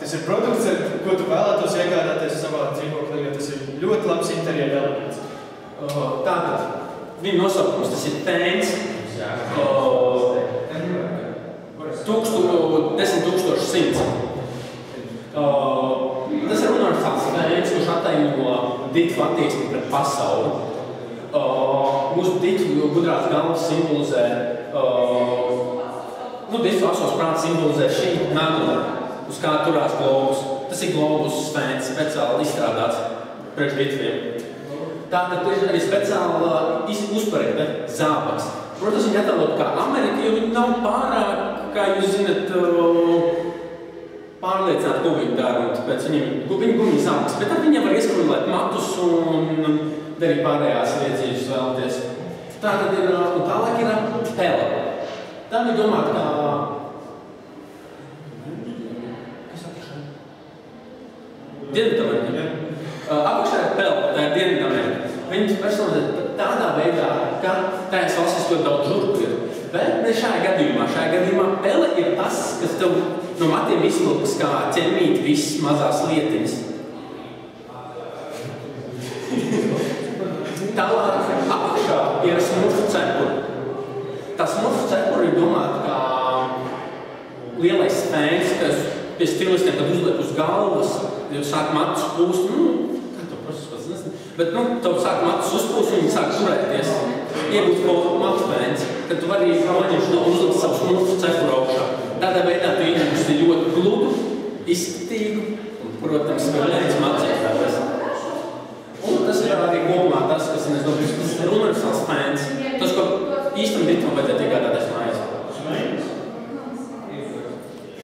Tas ir produkts, ko tu vēlētos iegādāties savā dzīvoklī, jo tas ir ļoti labs interjera elements. Tātad, viņa nosaukums, tas ir fēns. 10,100. Tas ir universāls fēns, kurš attaino ditvu attieksmi pret pasauli. Mūsu ditvu gudrās galvas simbolizē, ditvu asos prāts simbolizē šī nagla, uz kā turās globus. Tas ir globus fēns, speciāli izstrādāts priekš ditviem. Tātad ir arī speciāla uzparība, zābaks. Protams, viņi attēlot kā Amerika, jo viņi nav pārāk, kā jūs zinat, pārliecināti, ko viņi dara. Tāpēc viņi gumijas zābaks, bet tad viņiem var ieskrūlēt matus un darīt pārējās liecības vēlties. Tātad ir, un tālāk ir pele. Tā ir domāta kā... Kas apakšā? Dienvidamerika. Apakšā ir pele, tā ir Dienvidamerika. Viņi personalizē tādā veidā, ka tajās valstīs ļoti daudz žurku ir. Bet ne šajā gadījumā. Šajā gadījumā pele ir tas, kas tev no matiem izvilks kā ķemīt viss mazās lietiņas. Tālāk apakšā ir smurfu cepuri. Tā smurfu cepuri ir domāta kā lielais fēns, kas pie stilistiem, kad uzliek uz galvas, jau sāk matus pūst, bet, tev sāk matus uzpūst un viņi sāk turēties. Iebūt kaut matu fēns, kad tu vari noņemšu un uzlikt savu smurfu cepuru augšā. Tādā veidā tu ieņemsi ļoti gludu, izskatīgu un, protams, spēlējas macītāties. Un tas ir arī kopumā tas, kas ir universāls fēns. Tas, ko īstam ditvam vajadzētu iegādāt